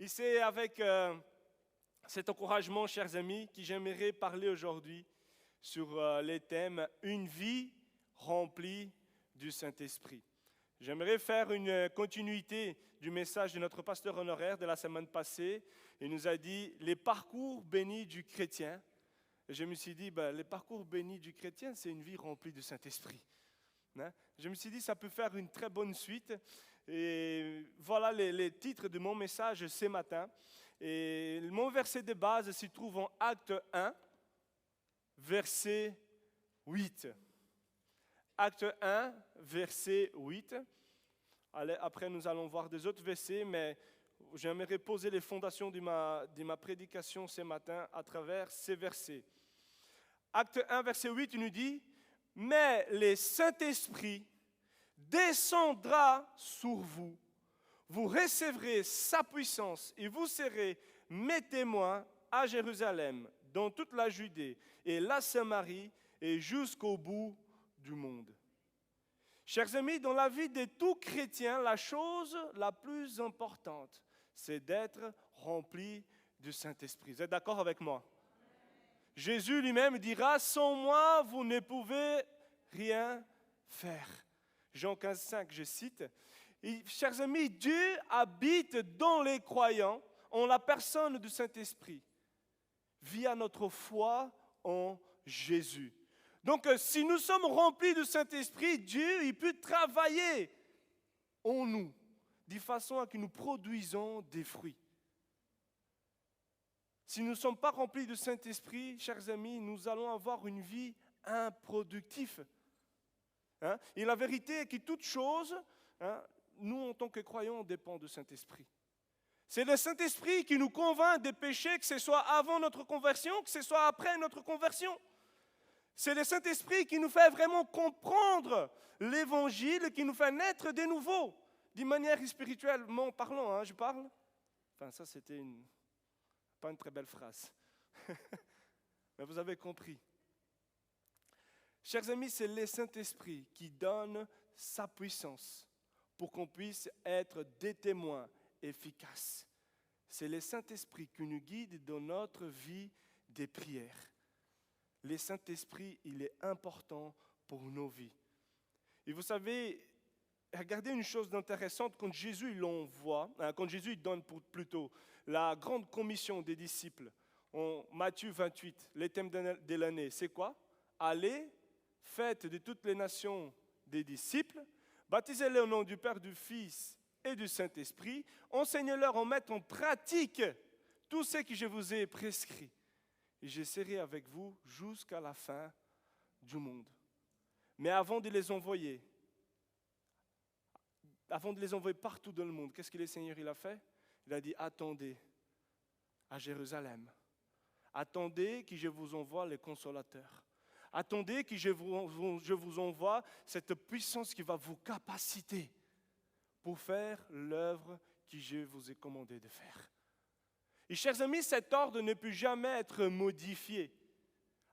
Et c'est avec cet encouragement, chers amis, que j'aimerais parler aujourd'hui sur les thèmes « Une vie remplie du Saint-Esprit ». J'aimerais faire une continuité du message de notre pasteur honoraire de la semaine passée. Il nous a dit « Les parcours bénis du chrétien ». Et je me suis dit, les parcours bénis du chrétien, c'est une vie remplie du Saint-Esprit. Je me suis dit, ça peut faire une très bonne suite. Et voilà les titres de mon message ce matin. Et mon verset de base se trouve en Acte 1, verset 8. Acte 1, verset 8. Allez, après, nous allons voir des autres versets, mais j'aimerais poser les fondations de ma prédication ce matin à travers ces versets. Acte 1, verset 8, il nous dit « Mais le Saint-Esprit descendra sur vous. Vous recevrez sa puissance et vous serez mes témoins à Jérusalem, dans toute la Judée et la Samarie et jusqu'au bout du monde. » Chers amis, dans la vie de tout chrétien, la chose la plus importante, c'est d'être rempli du Saint-Esprit. Vous êtes d'accord avec moi? Jésus lui-même dira, sans moi, vous ne pouvez rien faire. Jean 15, 5, je cite. Et, chers amis, Dieu habite dans les croyants en la personne du Saint-Esprit, via notre foi en Jésus. Donc, si nous sommes remplis du Saint-Esprit, Dieu, il peut travailler en nous, de façon à ce que nous produisons des fruits. Si nous ne sommes pas remplis du Saint-Esprit, chers amis, nous allons avoir une vie improductive. Et la vérité est que toute chose, nous, en tant que croyants, on dépend du Saint-Esprit. C'est le Saint-Esprit qui nous convainc des péchés, que ce soit avant notre conversion, que ce soit après notre conversion. C'est le Saint-Esprit qui nous fait vraiment comprendre l'Évangile, qui nous fait naître de nouveau, d'une manière spirituellement parlant, je parle. Enfin, ça, c'était pas une très belle phrase. Mais vous avez compris. Chers amis, c'est le Saint-Esprit qui donne sa puissance pour qu'on puisse être des témoins efficaces. C'est le Saint-Esprit qui nous guide dans notre vie des prières. Le Saint-Esprit, il est important pour nos vies. Et vous savez, regardez une chose intéressante, quand Jésus l'envoie, quand Jésus donne plutôt la grande commission des disciples, en Matthieu 28, les thèmes de l'année, c'est quoi? Allez, faites de toutes les nations des disciples, baptisez-les au nom du Père, du Fils et du Saint-Esprit, enseignez-leur en mettre en pratique tout ce que je vous ai prescrit. Et je serai avec vous jusqu'à la fin du monde. Mais avant de les envoyer partout dans le monde, qu'est-ce que le Seigneur il a fait? Il a dit, attendez à Jérusalem. Attendez que je vous envoie les consolateurs. Attendez que je vous envoie cette puissance qui va vous capaciter pour faire l'œuvre que je vous ai commandé de faire. Et chers amis, cet ordre ne peut jamais être modifié.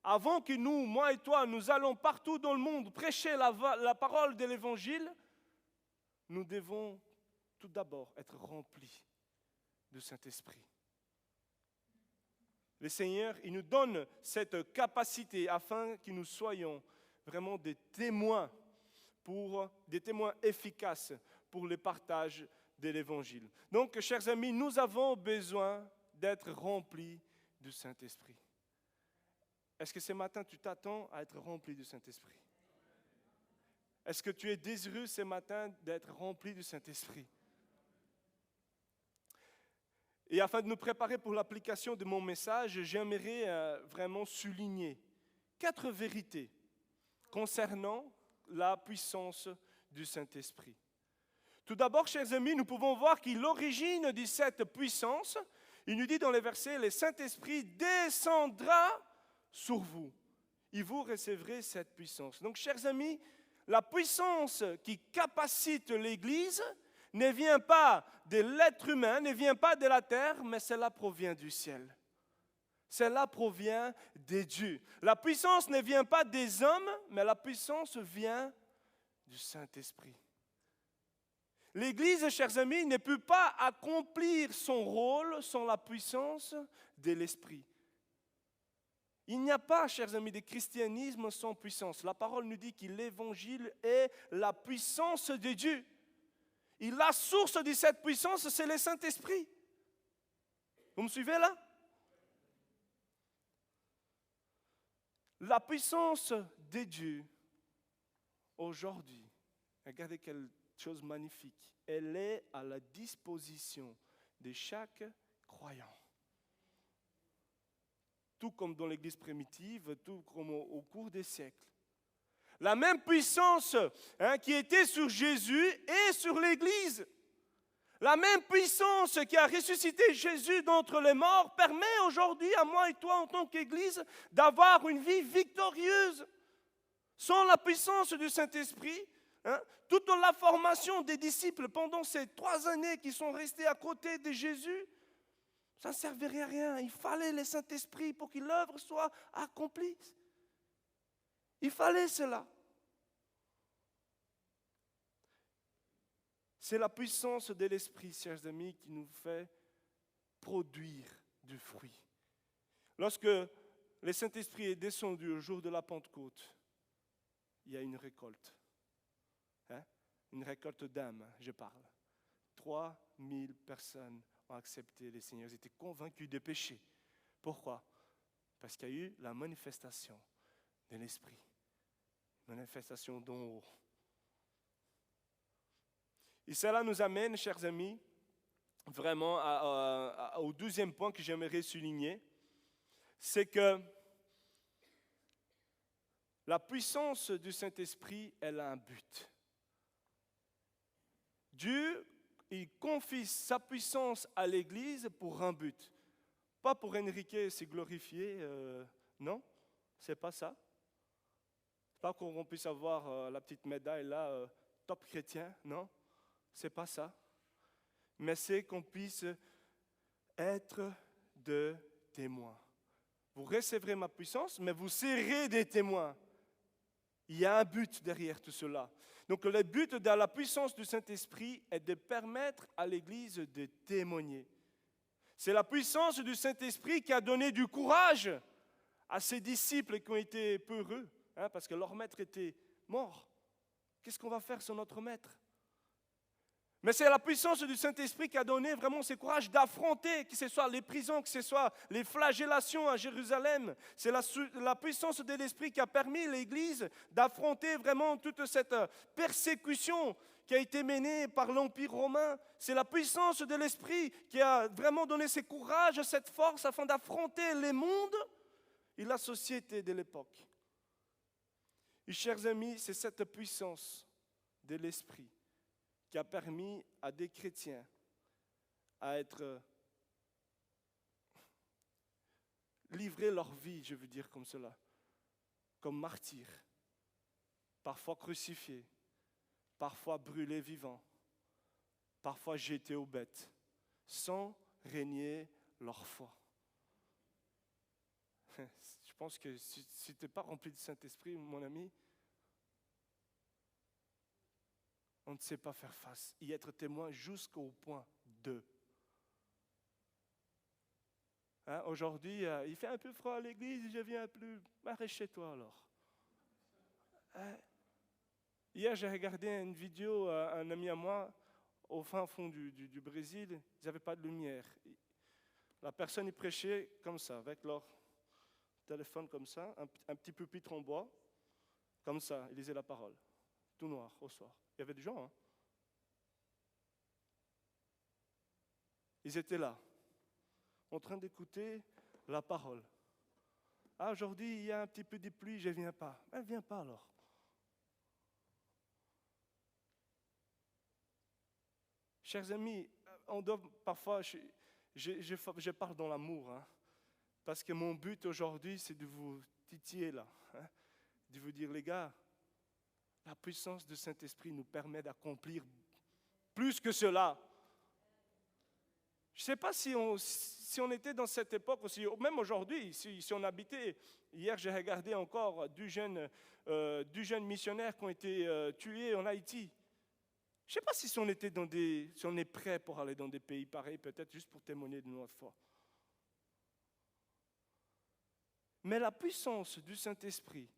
Avant que nous, moi et toi, nous allons partout dans le monde prêcher la parole de l'Évangile, nous devons tout d'abord être remplis du Saint-Esprit. Le Seigneur, il nous donne cette capacité afin que nous soyons vraiment des témoins efficaces pour le partage de l'Évangile. Donc, chers amis, nous avons besoin d'être remplis du Saint-Esprit. Est-ce que ce matin, tu t'attends à être rempli du Saint-Esprit? Est-ce que tu es désireux ce matin d'être rempli du Saint-Esprit? Et afin de nous préparer pour l'application de mon message, j'aimerais vraiment souligner 4 vérités concernant la puissance du Saint-Esprit. Tout d'abord, chers amis, nous pouvons voir que l'origine de cette puissance, il nous dit dans les versets, le Saint-Esprit descendra sur vous et vous recevrez cette puissance. Donc, chers amis, la puissance qui capacite l'Église ne vient pas de l'être humain, ne vient pas de la terre, mais cela provient du ciel. Cela provient de Dieu. La puissance ne vient pas des hommes, mais la puissance vient du Saint-Esprit. L'Église, chers amis, ne peut pas accomplir son rôle sans la puissance de l'Esprit. Il n'y a pas, chers amis, de christianisme sans puissance. La parole nous dit que l'Évangile est la puissance de Dieu. Et la source de cette puissance, c'est le Saint-Esprit. Vous me suivez là? La puissance de Dieu, aujourd'hui, regardez quelle chose magnifique, elle est à la disposition de chaque croyant. Tout comme dans l'Église primitive, tout comme au cours des siècles. La même puissance qui était sur Jésus est sur l'Église. La même puissance qui a ressuscité Jésus d'entre les morts permet aujourd'hui à moi et toi en tant qu'Église d'avoir une vie victorieuse. Sans la puissance du Saint-Esprit, toute la formation des disciples pendant ces 3 années qui sont restés à côté de Jésus, ça ne servirait à rien. Il fallait le Saint-Esprit pour que l'œuvre soit accomplie. Il fallait cela. C'est la puissance de l'Esprit, chers amis, qui nous fait produire du fruit. Lorsque le Saint-Esprit est descendu au jour de la Pentecôte, il y a une récolte. Une récolte d'âmes, je parle. 3000 personnes ont accepté le Seigneur. Ils étaient convaincus de péché. Pourquoi? Parce qu'il y a eu la manifestation de l'Esprit. Manifestation d'en haut. Et cela nous amène, chers amis, vraiment au 12e point que j'aimerais souligner. C'est que la puissance du Saint-Esprit, elle a un but. Dieu, il confie sa puissance à l'Église pour un but. Pas pour enriquer, se glorifier, non, c'est pas ça. Pas qu'on puisse avoir la petite médaille là, top chrétien, non, c'est pas ça. Mais c'est qu'on puisse être de témoins. Vous recevrez ma puissance, mais vous serez des témoins. Il y a un but derrière tout cela. Donc le but de la puissance du Saint-Esprit est de permettre à l'Église de témoigner. C'est la puissance du Saint-Esprit qui a donné du courage à ces disciples qui ont été peureux, parce que leur maître était mort. Qu'est-ce qu'on va faire sur notre maître? Mais c'est la puissance du Saint-Esprit qui a donné vraiment ce courage d'affronter, que ce soit les prisons, que ce soit les flagellations à Jérusalem. C'est la puissance de l'Esprit qui a permis à l'Église d'affronter vraiment toute cette persécution qui a été menée par l'Empire romain. C'est la puissance de l'Esprit qui a vraiment donné ce courage, cette force afin d'affronter les mondes et la société de l'époque. Et chers amis, c'est cette puissance de l'Esprit qui a permis à des chrétiens à être livrés leur vie, je veux dire comme cela, comme martyrs, parfois crucifiés, parfois brûlés vivants, parfois jetés aux bêtes, sans renier leur foi. Je pense que si tu n'es pas rempli du Saint-Esprit, mon ami, on ne sait pas faire face, y être témoin jusqu'au point de. Aujourd'hui, il fait un peu froid à l'église, je viens plus. Reste chez toi alors. Hier, j'ai regardé une vidéo, un ami à moi, au fin fond du Brésil, ils n'avaient pas de lumière. La personne y prêchait comme ça, avec leur téléphone comme ça, un petit pupitre en bois, comme ça, ils lisaient la parole, tout noir au soir. Il y avait des gens, Ils étaient là, en train d'écouter la parole. Aujourd'hui, il y a un petit peu de pluie, je ne viens pas. Ne viens pas alors. Chers amis, on doit parfois, je parle dans l'amour, parce que mon but aujourd'hui, c'est de vous titiller là, de vous dire, les gars, la puissance du Saint-Esprit nous permet d'accomplir plus que cela. Je ne sais pas si on était dans cette époque aussi, même aujourd'hui, si on habitait. Hier, j'ai regardé encore 2 jeunes missionnaires qui ont été tués en Haïti. Je ne sais pas si on est prêt pour aller dans des pays pareils, peut-être juste pour témoigner de notre foi. Mais la puissance du Saint-Esprit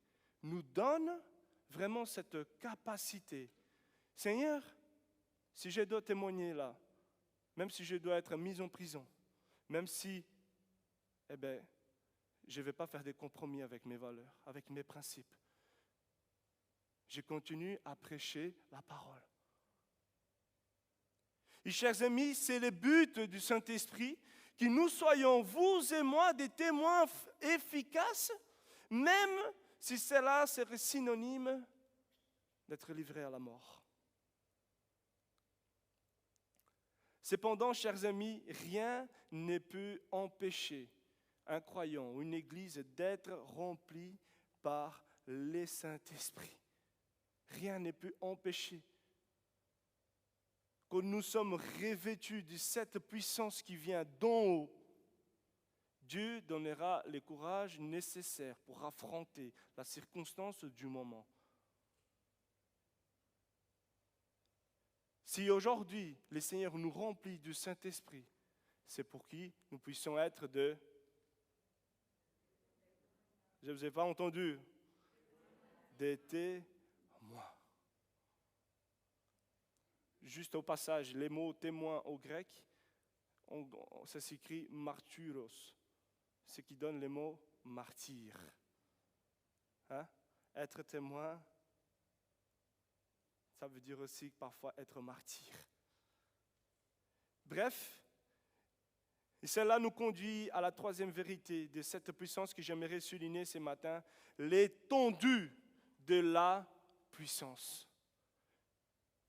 nous donne vraiment cette capacité. Seigneur, si je dois témoigner là, même si je dois être mis en prison, même si, je ne vais pas faire des compromis avec mes valeurs, avec mes principes. Je continue à prêcher la parole. Et chers amis, c'est le but du Saint-Esprit, que nous soyons, vous et moi, des témoins efficaces, même si cela serait synonyme d'être livré à la mort. Cependant, chers amis, rien ne peut empêcher un croyant ou une église d'être rempli par le Saint-Esprit. Rien ne peut empêcher. Quand nous sommes revêtus de cette puissance qui vient d'en haut, Dieu donnera le courage nécessaire pour affronter la circonstance du moment. Si aujourd'hui le Seigneur nous remplit du Saint-Esprit, c'est pour que nous puissions être de... Je ne vous ai pas entendu. Des témoins. Juste au passage, les mots témoin au grec, ça s'écrit martyros, ce qui donne le mot martyr. Hein? Être témoin, ça veut dire aussi parfois être martyr. Bref, et cela nous conduit à la troisième vérité de cette puissance que j'aimerais souligner ce matin, l'étendue de la puissance.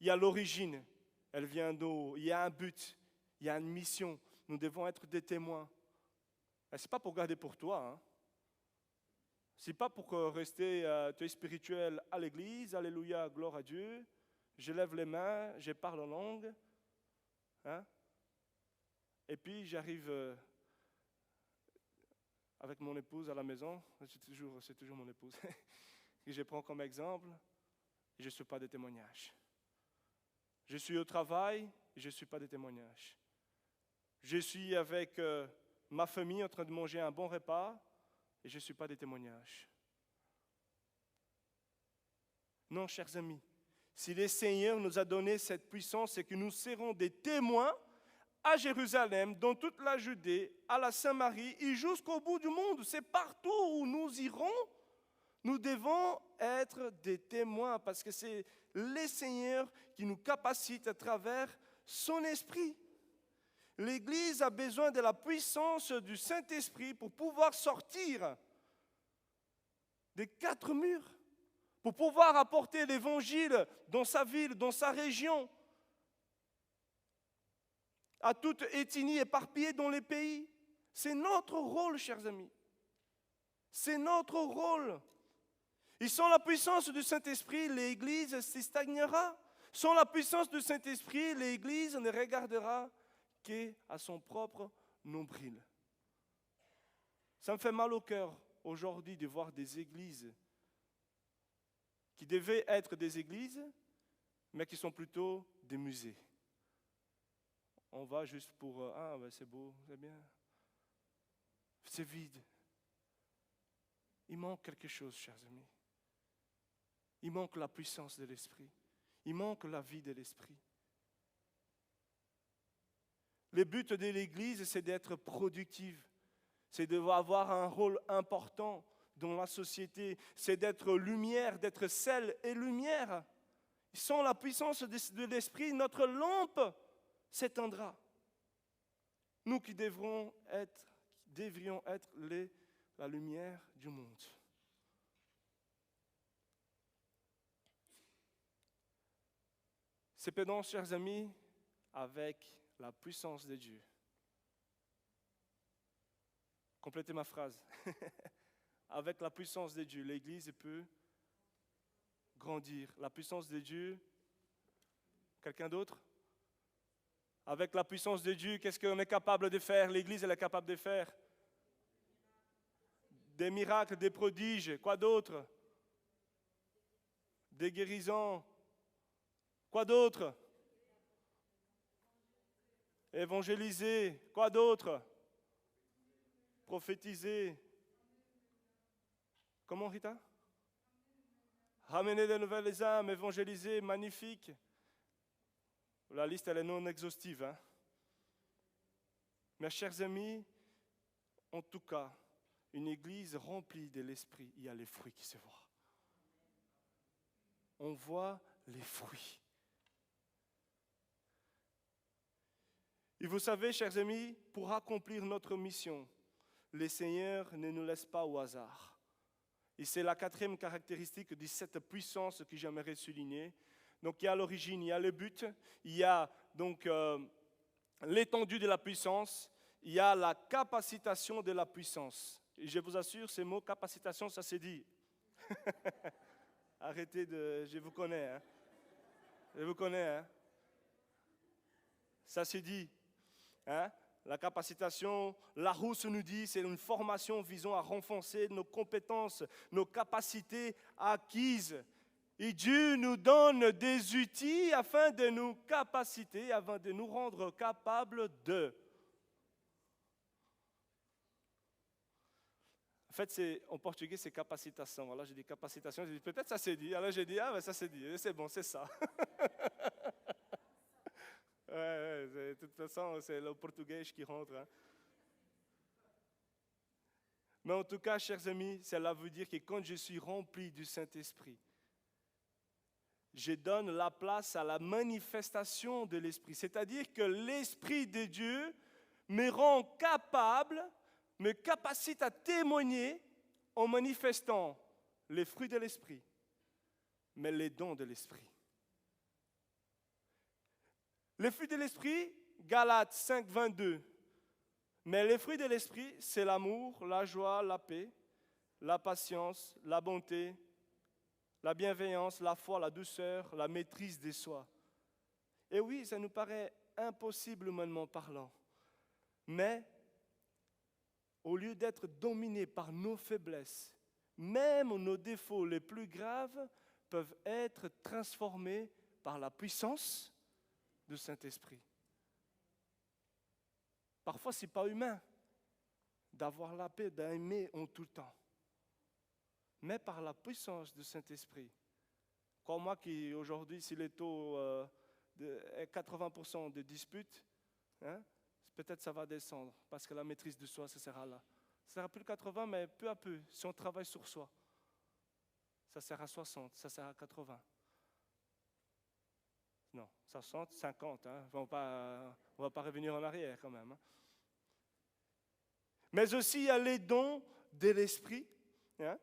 Il y a l'origine, elle vient d'en haut. Il y a un but, il y a une mission. Nous devons être des témoins. Ce n'est pas pour garder pour toi. Hein. Ce n'est pas pour rester tu es spirituel à l'église. Alléluia, gloire à Dieu. Je lève les mains, je parle en langue. Hein? Et puis j'arrive avec mon épouse à la maison. C'est toujours mon épouse. Que je prends comme exemple. Et je ne suis pas de témoignage. Je suis au travail et je ne suis pas de témoignage. Je suis avec ma famille en train de manger un bon repas et je ne suis pas de témoignage. Non, chers amis, si le Seigneur nous a donné cette puissance, c'est que nous serons des témoins à Jérusalem, dans toute la Judée, à la Samarie et jusqu'au bout du monde. C'est partout où nous irons. Nous devons être des témoins parce que c'est le Seigneur qui nous capacite à travers son esprit. L'Église a besoin de la puissance du Saint-Esprit pour pouvoir sortir des quatre murs, pour pouvoir apporter l'Évangile dans sa ville, dans sa région, à toute ethnie éparpillée dans les pays. C'est notre rôle, chers amis. C'est notre rôle. Et sans la puissance du Saint-Esprit, l'Église s'y stagnera. Sans la puissance du Saint-Esprit, l'Église ne regardera qu'à son propre nombril. Ça me fait mal au cœur aujourd'hui de voir des églises qui devaient être des églises, mais qui sont plutôt des musées. On va juste pour c'est beau, c'est bien. C'est vide. Il manque quelque chose, chers amis. Il manque la puissance de l'Esprit. Il manque la vie de l'Esprit. Le but de l'Église, c'est d'être productive. C'est d'avoir un rôle important dans la société. C'est d'être lumière, d'être sel et lumière. Sans la puissance de l'Esprit, notre lampe s'éteindra. Nous qui devrions être la lumière du monde. Cependant, chers amis, avec la puissance de Dieu. Complétez ma phrase. Avec la puissance de Dieu, l'Église peut grandir. La puissance de Dieu, quelqu'un d'autre? Avec la puissance de Dieu, qu'est-ce qu'on est capable de faire? L'Église, elle est capable de faire des miracles, des prodiges. Quoi d'autre? Des guérisons. Quoi d'autre? évangéliser. Quoi d'autre? Prophétiser. Comment, Rita? Ramener de nouvelles âmes, évangéliser, magnifique. La liste, elle est non exhaustive. Hein? Mes chers amis, en tout cas, une église remplie de l'Esprit, il y a les fruits qui se voient. On voit les fruits. Et vous savez, chers amis, pour accomplir notre mission, le Seigneur ne nous laisse pas au hasard. Et c'est la quatrième caractéristique de cette puissance que j'aimerais souligner. Donc il y a l'origine, il y a le but, il y a donc l'étendue de la puissance, il y a la capacitation de la puissance. Et je vous assure, ce mot capacitation, ça se dit. Arrêtez de... Je vous connais. Hein? Je vous connais. Hein? Ça se dit. Hein? La capacitation, Larousse nous dit, c'est une formation visant à renforcer nos compétences, nos capacités acquises. Et Dieu nous donne des outils afin de nous capaciter, afin de nous rendre capables de. En fait, en portugais, c'est capacitation. Alors, j'ai dit capacitation, j'ai dit peut-être ça s'est dit. Alors, j'ai dit, ça s'est dit, c'est bon, c'est ça. Ouais, de toute façon, c'est le portugais qui rentre. Hein. Mais en tout cas, chers amis, cela veut dire que quand je suis rempli du Saint-Esprit, je donne la place à la manifestation de l'Esprit. C'est-à-dire que l'Esprit de Dieu me rend capable, me capacite à témoigner en manifestant les fruits de l'Esprit, mais les dons de l'Esprit. Les fruits de l'Esprit, Galates 5, 22. Mais les fruits de l'Esprit, c'est l'amour, la joie, la paix, la patience, la bonté, la bienveillance, la foi, la douceur, la maîtrise de soi. Et oui, ça nous paraît impossible humainement parlant. Mais au lieu d'être dominés par nos faiblesses, même nos défauts les plus graves peuvent être transformés par la puissance du Saint-Esprit. Parfois, ce n'est pas humain d'avoir la paix, d'aimer en tout temps. Mais par la puissance du Saint-Esprit. Crois-moi qu'aujourd'hui, si le taux est 80% de disputes, hein, peut-être ça va descendre, parce que la maîtrise de soi, ça sera là. Ça sera plus de 80, mais peu à peu, si on travaille sur soi, ça sera 60, ça sera 80. Non, 60, 50, hein. On ne va pas revenir en arrière quand même. Hein. Mais aussi, il y a les dons de l'Esprit. Hein.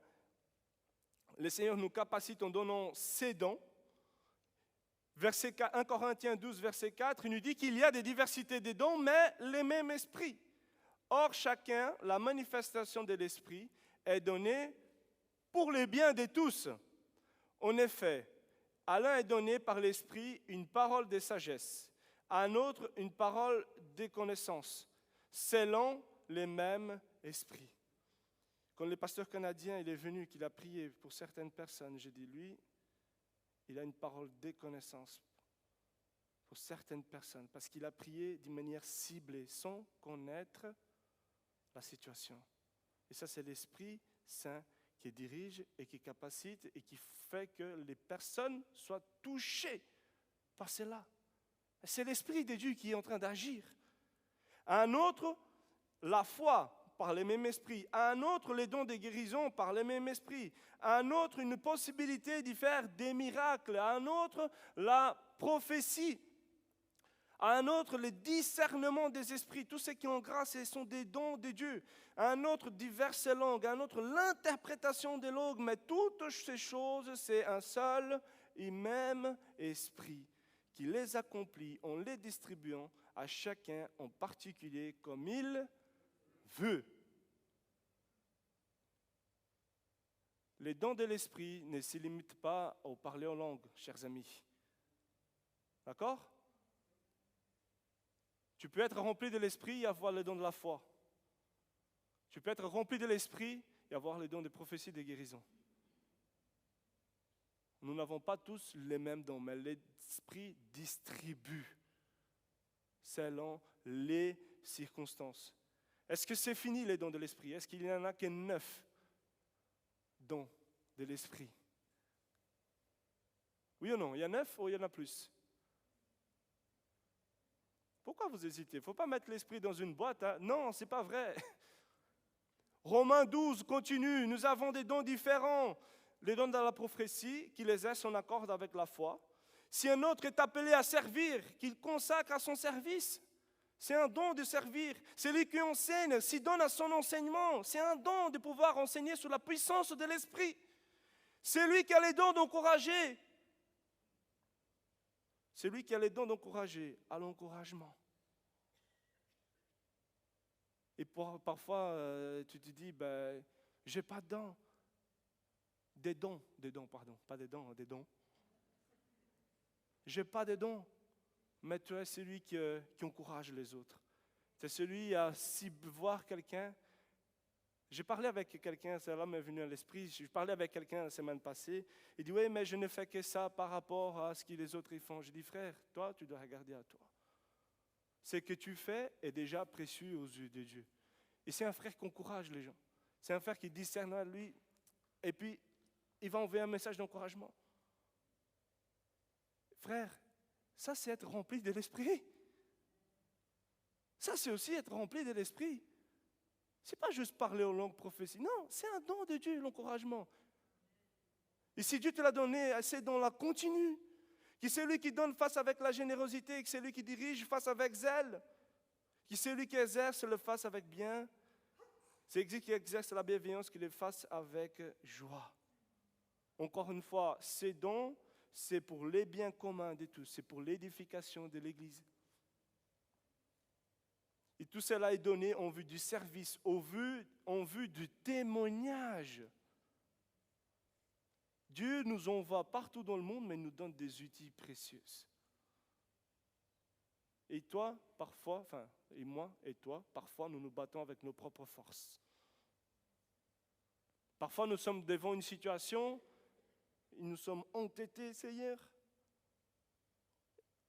Le Seigneur nous capacite en donnant ses dons. 1 Corinthiens 12, verset 4, il nous dit qu'il y a des diversités de dons, mais les mêmes esprits. Or, chacun, la manifestation de l'Esprit est donnée pour le bien de tous. En effet, à l'un est donné par l'Esprit une parole de sagesse, à un autre une parole de connaissance, selon les mêmes esprits. Quand le pasteur canadien il est venu, qu'il a prié pour certaines personnes, j'ai dit, lui, il a une parole de connaissance pour certaines personnes, parce qu'il a prié d'une manière ciblée, sans connaître la situation. Et ça, c'est l'Esprit Saint qui dirige et qui capacite et qui fait que les personnes soient touchées par cela. C'est l'Esprit de Dieu qui est en train d'agir. À un autre, la foi par le même esprit. À un autre, les dons de guérison par le même esprit. À un autre, une possibilité d'y faire des miracles. À un autre, la prophétie. À un autre, le discernement des esprits. Tous ceux qui ont grâce, ce sont des dons de Dieu. À un autre, diverses langues. À un autre, l'interprétation des langues. Mais toutes ces choses, c'est un seul et même esprit qui les accomplit en les distribuant à chacun en particulier comme il veut. Les dons de l'esprit ne se limitent pas au parler en langue, chers amis. D'accord ? Tu peux être rempli de l'esprit et avoir le don de la foi. Tu peux être rempli de l'esprit et avoir le don de prophétie et de guérison. Nous n'avons pas tous les mêmes dons, mais l'esprit distribue selon les circonstances. Est-ce que c'est fini les dons de l'esprit? Est-ce qu'il n'y en a que 9 dons de l'esprit? Oui ou non? Il y en a 9 ou il y en a plus? Pourquoi vous hésitez? Il ne faut pas mettre l'esprit dans une boîte. Hein? Non, ce n'est pas vrai. Romains 12 continue. Nous avons des dons différents. Les dons de la prophétie, qui les est en accord avec la foi. Si un autre est appelé à servir, qu'il consacre à son service. C'est un don de servir. Celui qui enseigne s'y donne à son enseignement. C'est un don de pouvoir enseigner sous la puissance de l'esprit. Celui qui a les dons d'encourager. Celui qui a les dons d'encourager à l'encouragement. Et parfois, tu te dis, je n'ai pas de dons. Des dons, pardon, pas des dons, des dons. Je n'ai pas de dons, mais tu es celui qui encourage les autres. Tu es celui à voir quelqu'un. J'ai parlé avec quelqu'un, cela m'est venu à l'esprit, je parlais avec quelqu'un la semaine passée, il dit, oui, mais je ne fais que ça par rapport à ce que les autres y font. Je dis, frère, toi, tu dois regarder à toi. Ce que tu fais est déjà précieux aux yeux de Dieu. Et c'est un frère qui encourage les gens. C'est un frère qui discerne à lui, et puis il va envoyer un message d'encouragement. Frère, ça c'est être rempli de l'esprit. Ça c'est aussi être rempli de l'esprit. Ce n'est pas juste parler aux langues prophétiques. Non, c'est un don de Dieu, l'encouragement. Et si Dieu te l'a donné, ces dons-là continue. Que celui qui donne fasse avec la générosité, que celui qui dirige fasse avec zèle. Que celui qui exerce le fasse avec bien. C'est celui qui exerce la bienveillance, qu'il le fasse avec joie. Encore une fois, ces dons, c'est pour les biens communs de tous. C'est pour l'édification de l'Église. Et tout cela est donné en vue du service, en vue du témoignage. Dieu nous envoie partout dans le monde, mais nous donne des outils précieux. Et toi, parfois, et moi et toi, parfois nous nous battons avec nos propres forces. Parfois nous sommes devant une situation, et nous sommes entêtés, Seigneur.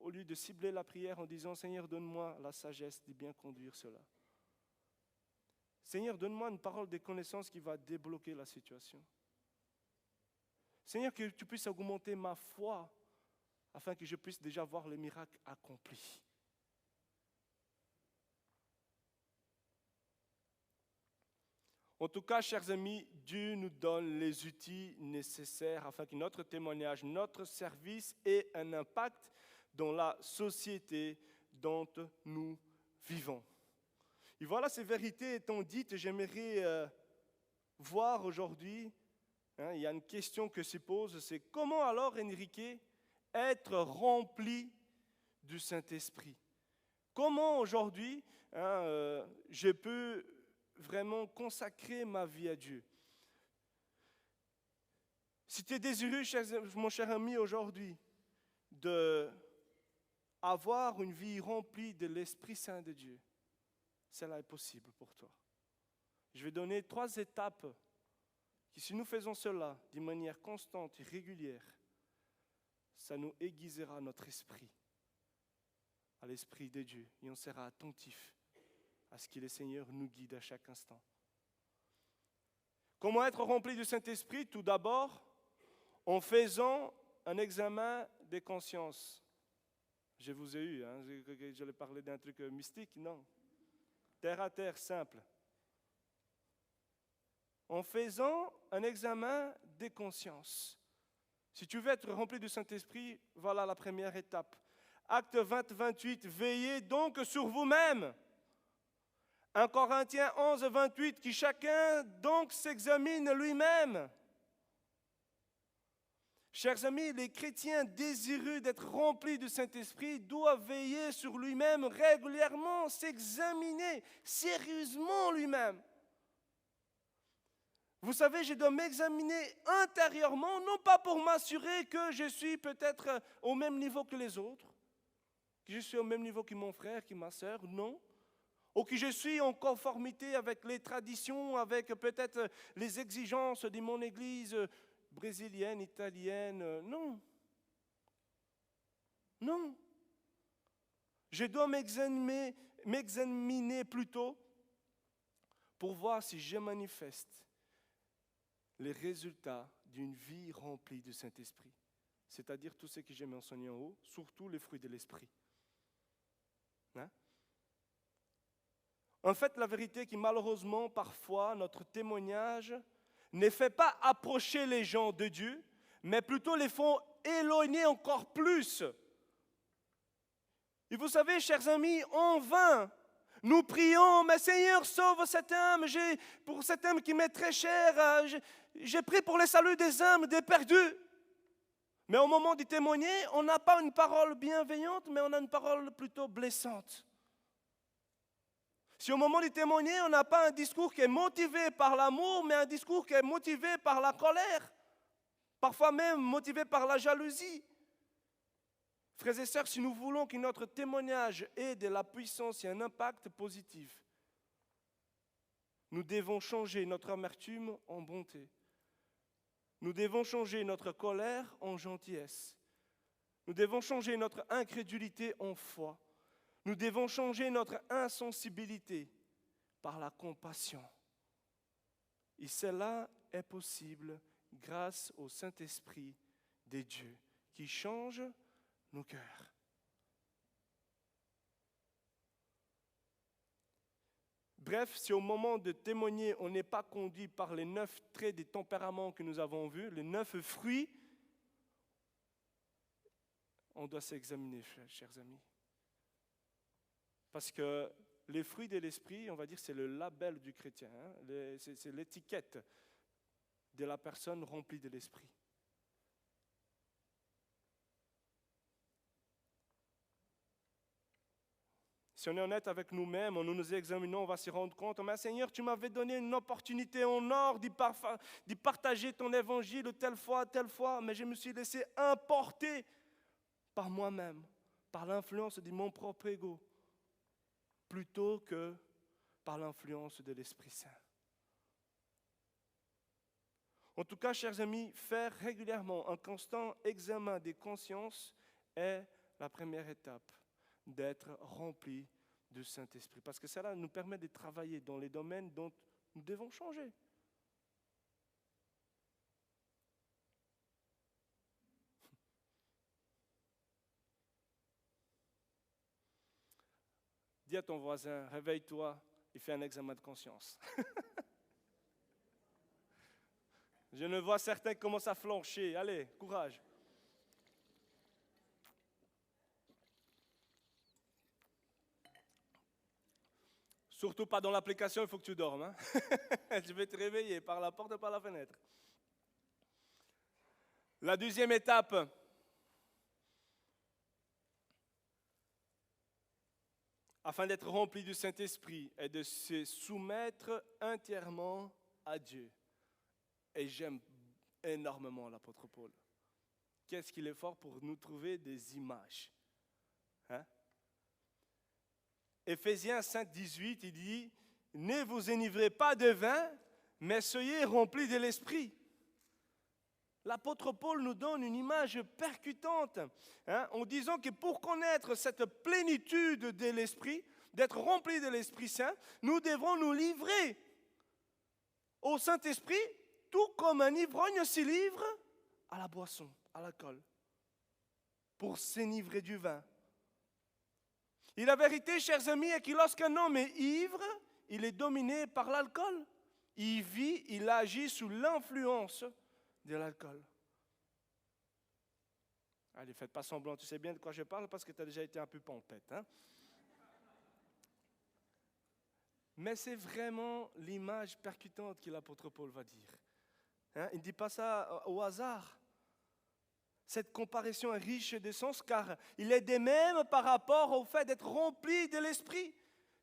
Au lieu de cibler la prière en disant, Seigneur, donne-moi la sagesse de bien conduire cela. Seigneur, donne-moi une parole de connaissance qui va débloquer la situation. Seigneur, que tu puisses augmenter ma foi afin que je puisse déjà voir les miracles accomplis. En tout cas, chers amis, Dieu nous donne les outils nécessaires afin que notre témoignage, notre service ait un impact dans la société dont nous vivons. Et voilà, ces vérités étant dites, j'aimerais voir aujourd'hui, il y a une question que se pose, c'est comment alors, Enrique, être rempli du Saint-Esprit? Comment aujourd'hui, je peux vraiment consacrer ma vie à Dieu? Si tu es désireux, mon cher ami, aujourd'hui, avoir une vie remplie de l'Esprit Saint de Dieu, cela est possible pour toi. Je vais donner 3 étapes qui, si nous faisons cela de manière constante et régulière, ça nous aiguisera notre esprit à l'Esprit de Dieu et on sera attentif à ce que le Seigneur nous guide à chaque instant. Comment être rempli du Saint-Esprit? Tout d'abord, en faisant un examen de conscience. Je vous ai eu, j'allais parler d'un truc mystique, non. Terre à terre, simple. En faisant un examen des consciences. Si tu veux être rempli du Saint-Esprit, voilà la première étape. Acte 20, 28, veillez donc sur vous-même. 1 Corinthiens 11, 28, que chacun donc s'examine lui-même. Chers amis, les chrétiens désireux d'être remplis du Saint-Esprit doivent veiller sur lui-même régulièrement, s'examiner sérieusement lui-même. Vous savez, je dois m'examiner intérieurement, non pas pour m'assurer que je suis peut-être au même niveau que les autres, que je suis au même niveau que mon frère, que ma sœur, non. Ou que je suis en conformité avec les traditions, avec peut-être les exigences de mon église brésilienne, italienne. Non. Non. Je dois m'examiner plutôt pour voir si je manifeste les résultats d'une vie remplie du Saint-Esprit. C'est-à-dire tout ce que j'ai mentionné en haut, surtout les fruits de l'Esprit. Hein? En fait, la vérité est que malheureusement, parfois, notre témoignage ne fait pas approcher les gens de Dieu, mais plutôt les font éloigner encore plus. Et vous savez, chers amis, en vain, nous prions, mais Seigneur, sauve cette âme, pour cette âme qui m'est très chère, j'ai prié pour le salut des âmes, des perdus. Mais au moment de témoigner, on n'a pas une parole bienveillante, mais on a une parole plutôt blessante. Si au moment de témoigner, on n'a pas un discours qui est motivé par l'amour, mais un discours qui est motivé par la colère, parfois même motivé par la jalousie. Frères et sœurs, si nous voulons que notre témoignage ait de la puissance et un impact positif, nous devons changer notre amertume en bonté. Nous devons changer notre colère en gentillesse. Nous devons changer notre incrédulité en foi. Nous devons changer notre insensibilité par la compassion. Et cela est possible grâce au Saint-Esprit de Dieu qui change nos cœurs. Bref, si au moment de témoigner, on n'est pas conduit par les 9 traits des tempéraments que nous avons vus, les 9 fruits, on doit s'examiner, chers amis. Parce que les fruits de l'esprit, on va dire, c'est le label du chrétien. Hein? C'est l'étiquette de la personne remplie de l'esprit. Si on est honnête avec nous-mêmes, nous nous examinons, on va se rendre compte, mais Seigneur, tu m'avais donné une opportunité en or d'y partager ton évangile telle fois, mais je me suis laissé emporter par moi-même, par l'influence de mon propre ego, plutôt que par l'influence de l'Esprit Saint. En tout cas, chers amis, faire régulièrement un constant examen des consciences est la première étape d'être rempli du Saint-Esprit. Parce que cela nous permet de travailler dans les domaines dont nous devons changer. Dis à ton voisin, réveille-toi et fais un examen de conscience. Je ne vois certains qui commencent à flancher. Allez, courage. Surtout pas dans l'application, il faut que tu dormes. Hein? Je vais te réveiller par la porte et par la fenêtre. La deuxième étape, afin d'être rempli du Saint-Esprit, est de se soumettre entièrement à Dieu. Et j'aime énormément l'apôtre Paul. Qu'est-ce qu'il est fort pour nous trouver des images. Hein? Éphésiens 5, 18, il dit « Ne vous enivrez pas de vin, mais soyez remplis de l'Esprit. » L'apôtre Paul nous donne une image percutante, hein, en disant que pour connaître cette plénitude de l'Esprit, d'être remplis de l'Esprit Saint, nous devons nous livrer au Saint-Esprit, tout comme un ivrogne s'y livre à la boisson, à l'alcool, pour s'enivrer du vin. Et la vérité, chers amis, est que lorsqu'un homme est ivre, il est dominé par l'alcool. Il vit, il agit sous l'influence de l'alcool. Allez, faites pas semblant, tu sais bien de quoi je parle parce que tu as déjà été un peu pompette. Hein? Mais c'est vraiment l'image percutante que l'apôtre Paul va dire. Hein? Il ne dit pas ça au hasard. Cette comparaison est riche de sens car il est de même par rapport au fait d'être rempli de l'Esprit.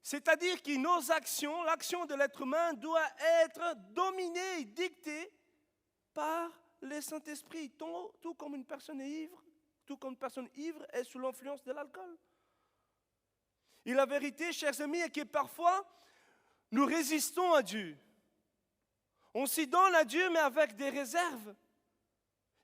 C'est-à-dire que nos actions, l'action de l'être humain doit être dominée et dictée par le Saint-Esprit. Tout comme une personne est ivre, tout comme une personne ivre est sous l'influence de l'alcool. Et la vérité, chers amis, est que parfois, nous résistons à Dieu. On s'y donne à Dieu, mais avec des réserves.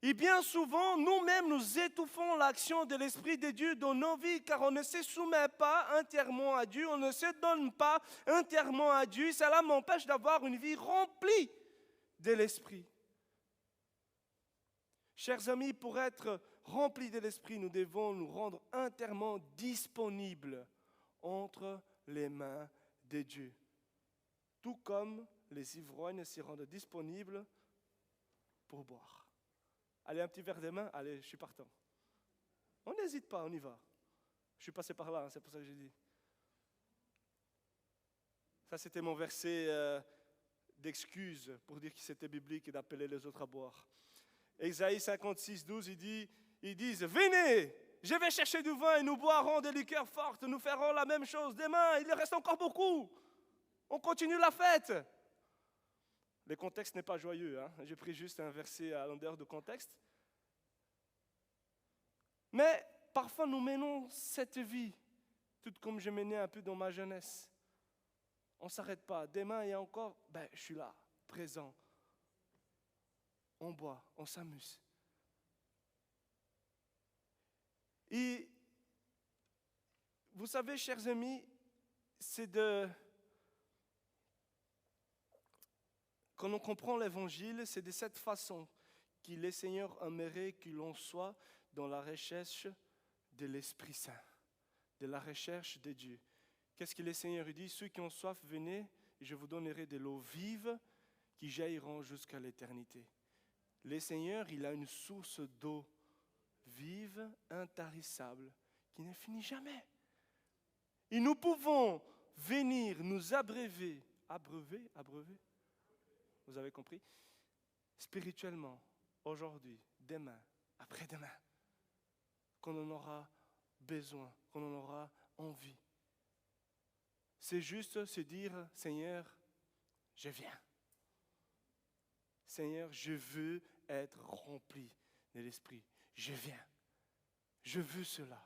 Et bien souvent, nous-mêmes, nous étouffons l'action de l'Esprit de Dieu dans nos vies, car on ne se soumet pas entièrement à Dieu, on ne se donne pas entièrement à Dieu. Cela m'empêche d'avoir une vie remplie de l'Esprit. Chers amis, pour être remplis de l'Esprit, nous devons nous rendre entièrement disponibles entre les mains de Dieu. Tout comme les ivrognes se rendent disponibles pour boire. Allez, un petit verre de main, allez, je suis partant. On n'hésite pas, on y va. Je suis passé par là, c'est pour ça que j'ai dit. Ça, c'était mon verset d'excuse pour dire que c'était biblique et d'appeler les autres à boire. Ésaïe 56, 12, ils disent, venez, je vais chercher du vin et nous boirons des liqueurs fortes, nous ferons la même chose demain, il reste encore beaucoup. On continue la fête. Le contexte n'est pas joyeux, hein? J'ai pris juste un verset à l'endroit du contexte. Mais parfois nous menons cette vie, tout comme je menais un peu dans ma jeunesse. On ne s'arrête pas. Demain, il y a encore, je suis là, présent. On boit, on s'amuse. Et vous savez, chers amis, quand on comprend l'Évangile, c'est de cette façon que le Seigneur aimerait que l'on soit dans la recherche de l'Esprit Saint, de la recherche de Dieu. Qu'est-ce que le Seigneur dit? Ceux qui ont soif, venez, et je vous donnerai de l'eau vive qui jailliront jusqu'à l'éternité. Le Seigneur, il a une source d'eau vive, intarissable, qui ne finit jamais. Et nous pouvons venir nous abreuver, vous avez compris? Spirituellement, aujourd'hui, demain, après-demain, qu'on en aura besoin, qu'on en aura envie. C'est juste se dire, Seigneur, je viens. Seigneur, je veux être rempli de l'Esprit. Je viens. Je veux cela.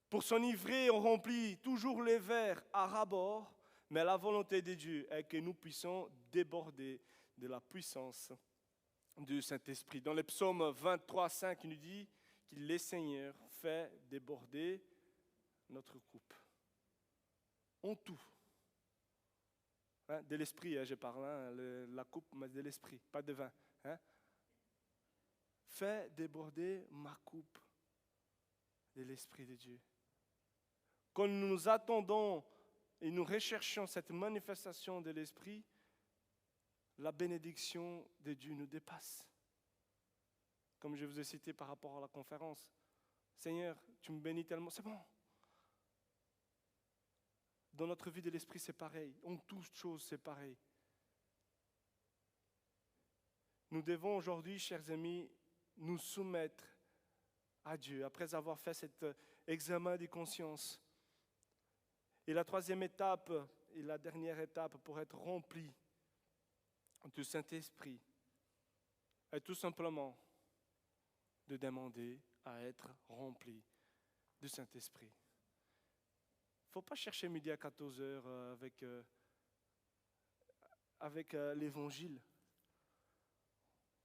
Pour s'enivrer, on remplit toujours les verres à ras-bord, mais la volonté de Dieu est que nous puissions déborder de la puissance du Saint-Esprit. Dans le psaume 23, 5, il nous dit que le Seigneur fait déborder notre coupe. En tout. De l'esprit, je parle, la coupe, mais de l'esprit, pas de vin. Fais déborder ma coupe de l'Esprit de Dieu. Quand nous attendons et nous recherchons cette manifestation de l'Esprit, la bénédiction de Dieu nous dépasse. Comme je vous ai cité par rapport à la conférence. Seigneur, tu me bénis tellement, c'est bon. Dans notre vie de l'Esprit, c'est pareil. En toutes choses, c'est pareil. Nous devons aujourd'hui, chers amis, nous soumettre à Dieu après avoir fait cet examen de conscience. Et la troisième étape et la dernière étape pour être rempli du Saint-Esprit est tout simplement de demander à être rempli du Saint-Esprit. Il ne faut pas chercher midi à 14h avec l'Évangile.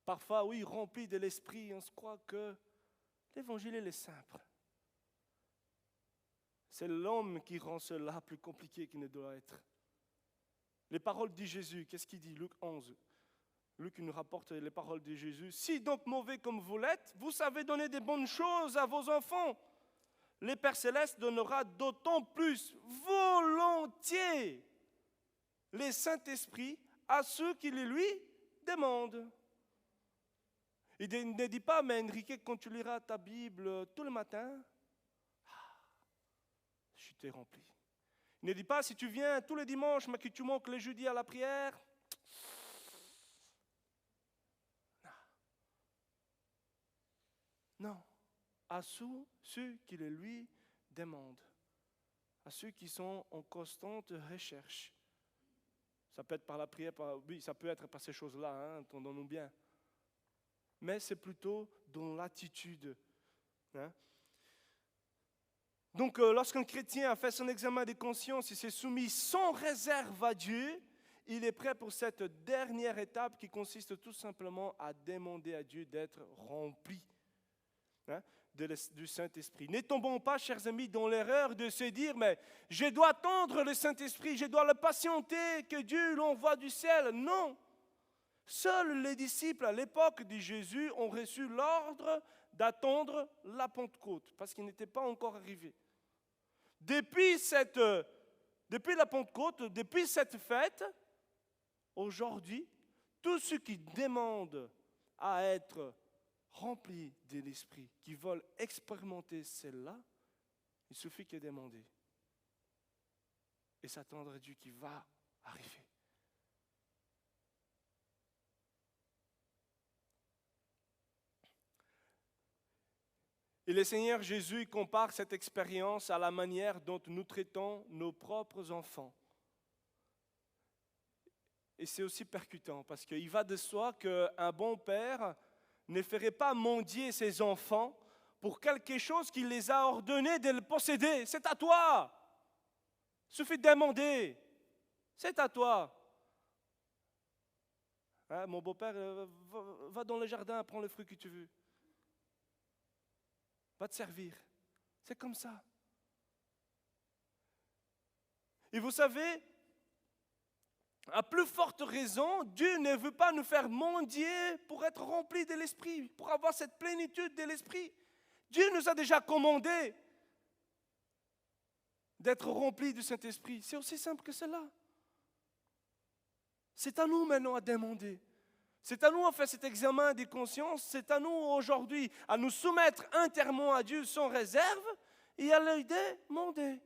Parfois, oui, rempli de l'Esprit, on se croit que l'Évangile est simple. C'est l'homme qui rend cela plus compliqué qu'il ne doit être. Les paroles de Jésus, qu'est-ce qu'il dit? Luc 11. Luc nous rapporte les paroles de Jésus. Si donc mauvais comme vous l'êtes, vous savez donner des bonnes choses à vos enfants. Le Père Céleste donnera d'autant plus volontiers le Saint-Esprit à ceux qui le lui demandent. Il ne dit pas, mais Enrique, quand tu liras ta Bible tout le matin, je t'ai rempli. Il ne dit pas, si tu viens tous les dimanches, mais que tu manques les jeudis à la prière, non. À ceux qui le lui demandent, à ceux qui sont en constante recherche. Ça peut être par la prière, oui, ça peut être par ces choses-là, entendons-nous bien. Mais c'est plutôt dans l'attitude. Donc, lorsqu'un chrétien a fait son examen de conscience, il s'est soumis sans réserve à Dieu, il est prêt pour cette dernière étape qui consiste tout simplement à demander à Dieu d'être rempli du Saint-Esprit. Ne tombons pas, chers amis, dans l'erreur de se dire, mais je dois attendre le Saint-Esprit, je dois le patienter, que Dieu l'envoie du ciel. Non! Seuls les disciples à l'époque de Jésus ont reçu l'ordre d'attendre la Pentecôte, parce qu'ils n'étaient pas encore arrivés. Depuis la Pentecôte, depuis cette fête, aujourd'hui, tous ceux qui demandent à être remplis de l'Esprit, qui veulent expérimenter celle-là, il suffit que demander. Et s'attendre à Dieu qui va arriver. Et le Seigneur Jésus compare cette expérience à la manière dont nous traitons nos propres enfants. Et c'est aussi percutant parce qu'il va de soi qu'un bon père ne ferait pas mendier ses enfants pour quelque chose qu'il les a ordonnés de le posséder. C'est à toi. Il suffit de demander. C'est à toi. Mon beau-père, va dans le jardin, prends le fruit que tu veux. Va te servir. C'est comme ça. Et vous savez, à plus forte raison, Dieu ne veut pas nous faire mendier pour être remplis de l'Esprit, pour avoir cette plénitude de l'Esprit. Dieu nous a déjà commandé d'être remplis du Saint-Esprit. C'est aussi simple que cela. C'est à nous maintenant à demander. C'est à nous à faire cet examen des consciences. C'est à nous aujourd'hui à nous soumettre entièrement à Dieu sans réserve et à lui demander.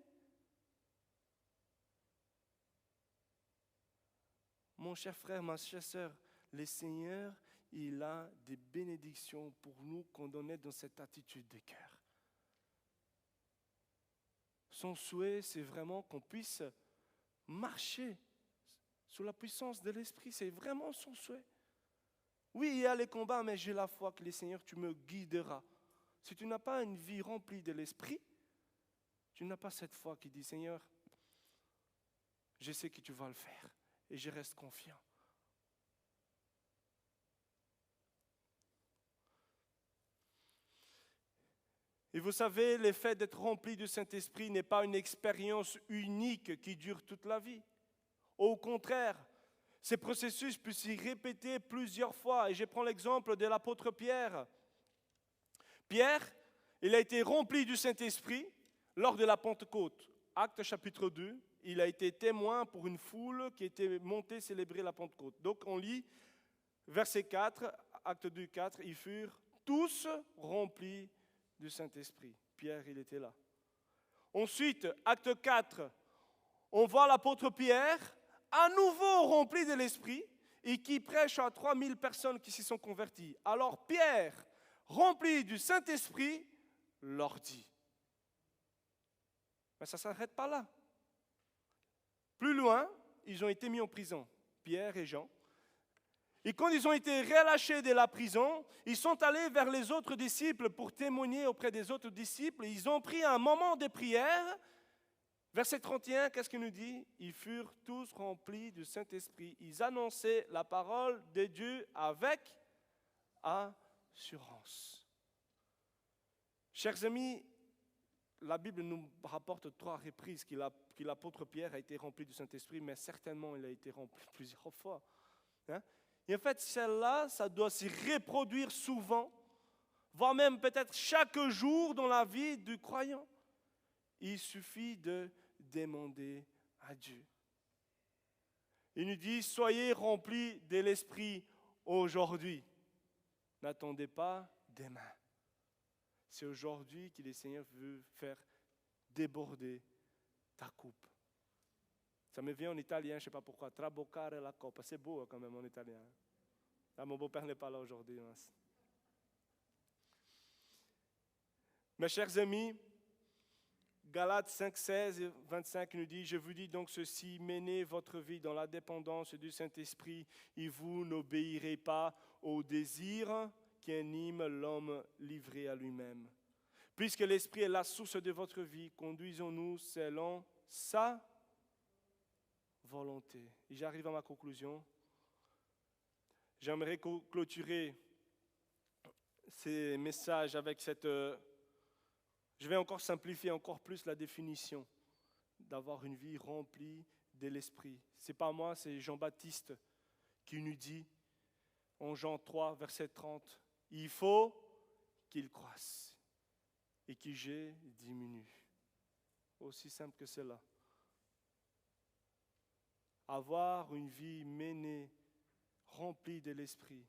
Mon cher frère, ma chère sœur, le Seigneur, il a des bénédictions pour nous quand on est dans cette attitude de cœur. Son souhait, c'est vraiment qu'on puisse marcher sous la puissance de l'Esprit. C'est vraiment son souhait. Oui, il y a les combats, mais j'ai la foi que le Seigneur, tu me guideras. Si tu n'as pas une vie remplie de l'Esprit, tu n'as pas cette foi qui dit, Seigneur, je sais que tu vas le faire et je reste confiant. Et vous savez, le fait d'être rempli du Saint-Esprit n'est pas une expérience unique qui dure toute la vie. Au contraire, ces processus peuvent s'y répéter plusieurs fois. Et je prends l'exemple de l'apôtre Pierre. Pierre, il a été rempli du Saint-Esprit lors de la Pentecôte. Acte chapitre 2, il a été témoin pour une foule qui était montée célébrer la Pentecôte. Donc on lit verset 4, acte 2, 4, ils furent tous remplis du Saint-Esprit. Pierre, il était là. Ensuite, acte 4, on voit l'apôtre Pierre à nouveau rempli de l'Esprit et qui prêche à 3000 personnes qui s'y sont converties. Alors Pierre, rempli du Saint-Esprit, leur dit. Mais ça ne s'arrête pas là. Plus loin, ils ont été mis en prison, Pierre et Jean. Et quand ils ont été relâchés de la prison, ils sont allés vers les autres disciples pour témoigner auprès des autres disciples. Ils ont pris un moment de prière. Verset 31, qu'est-ce qu'il nous dit? Ils furent tous remplis du Saint-Esprit. Ils annonçaient la parole de Dieu avec assurance. Chers amis, la Bible nous rapporte 3 reprises que l'apôtre Pierre a été rempli du Saint-Esprit, mais certainement il a été rempli plusieurs fois. Et en fait, celle-là, ça doit se reproduire souvent, voire même peut-être chaque jour dans la vie du croyant. Il suffit de demander à Dieu. Il nous dit, soyez remplis de l'Esprit aujourd'hui. N'attendez pas demain. C'est aujourd'hui que le Seigneur veut faire déborder ta coupe. Ça me vient en italien, je ne sais pas pourquoi. Traboccare la coppa. C'est beau quand même en italien. Ah, mon beau-père n'est pas là aujourd'hui. Mes chers amis, Galates 5, 16 et 25 nous dit, je vous dis donc ceci, menez votre vie dans la dépendance du Saint-Esprit et vous n'obéirez pas aux désirs qui animent l'homme livré à lui-même. Puisque l'Esprit est la source de votre vie, conduisons-nous selon sa volonté. Et j'arrive à ma conclusion. J'aimerais clôturer ces messages avec cette... je vais encore simplifier encore plus la définition d'avoir une vie remplie de l'Esprit. Ce n'est pas moi, c'est Jean-Baptiste qui nous dit en Jean 3, verset 30, « Il faut qu'il croisse et que je diminue. » Aussi simple que cela. Avoir une vie menée, remplie de l'Esprit.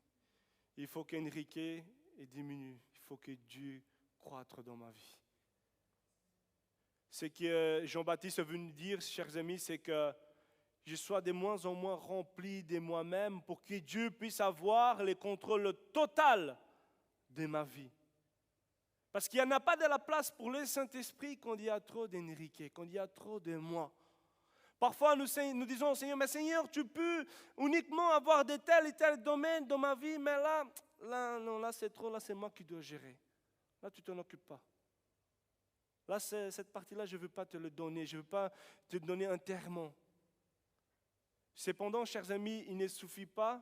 Il faut qu'Enrique diminue. Il faut que Dieu croître dans ma vie. Ce que Jean-Baptiste veut nous dire, chers amis, c'est que je sois de moins en moins rempli de moi-même pour que Dieu puisse avoir le contrôle total de ma vie. Parce qu'il n'y en a pas de la place pour le Saint-Esprit quand il y a trop d'Enrique, quand il y a trop de moi. Parfois, nous disons au Seigneur, mais Seigneur, tu peux uniquement avoir de tels et tels domaines dans ma vie, mais là c'est trop, là c'est moi qui dois gérer. Là, tu ne t'en occupes pas. Là, cette partie-là, je ne veux pas te le donner, je ne veux pas te donner entièrement. Cependant, chers amis, il ne suffit pas,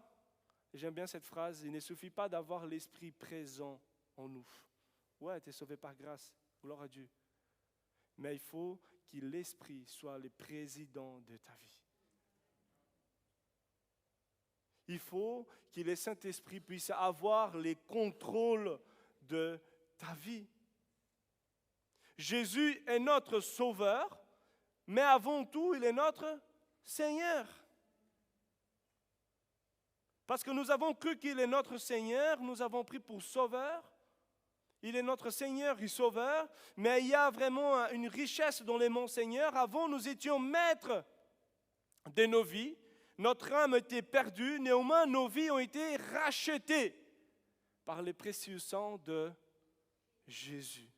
et j'aime bien cette phrase, il ne suffit pas d'avoir l'Esprit présent en nous. Ouais, tu es sauvé par grâce, gloire à Dieu. Mais il faut que l'Esprit soit le président de ta vie. Il faut que le Saint-Esprit puisse avoir les contrôles de ta vie. Jésus est notre Sauveur, mais avant tout, il est notre Seigneur. Parce que nous avons cru qu'il est notre Seigneur, nous avons pris pour Sauveur. Il est notre Seigneur et Sauveur, mais il y a vraiment une richesse dans les monts Seigneur. Avant, nous étions maîtres de nos vies. Notre âme était perdue. Néanmoins, nos vies ont été rachetées par le précieux sang de Jésus.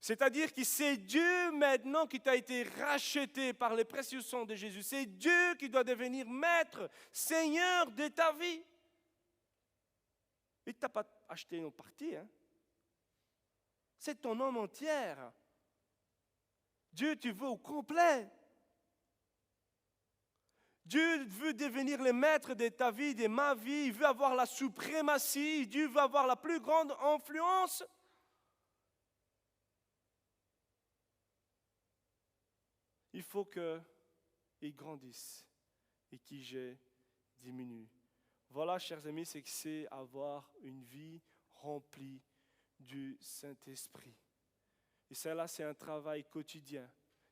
C'est-à-dire que c'est Dieu maintenant qui t'a été racheté par le précieux sang de Jésus. C'est Dieu qui doit devenir maître, Seigneur de ta vie. Il ne t'a pas acheté une partie, hein? C'est ton âme entière. Dieu, tu veux au complet. Dieu veut devenir le maître de ta vie, de ma vie. Il veut avoir la suprématie. Dieu veut avoir la plus grande influence. Il faut qu'il grandisse et qu'il diminue. Voilà, chers amis, c'est que c'est avoir une vie remplie du Saint-Esprit. Et cela, c'est un travail quotidien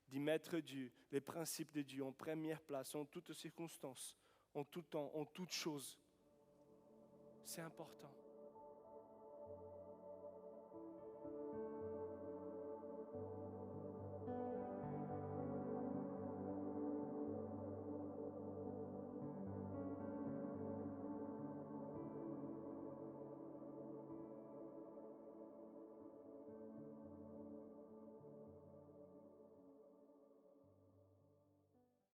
d'y mettre Dieu, les principes de Dieu en première place, en toutes circonstances, en tout temps, en toutes choses. C'est important.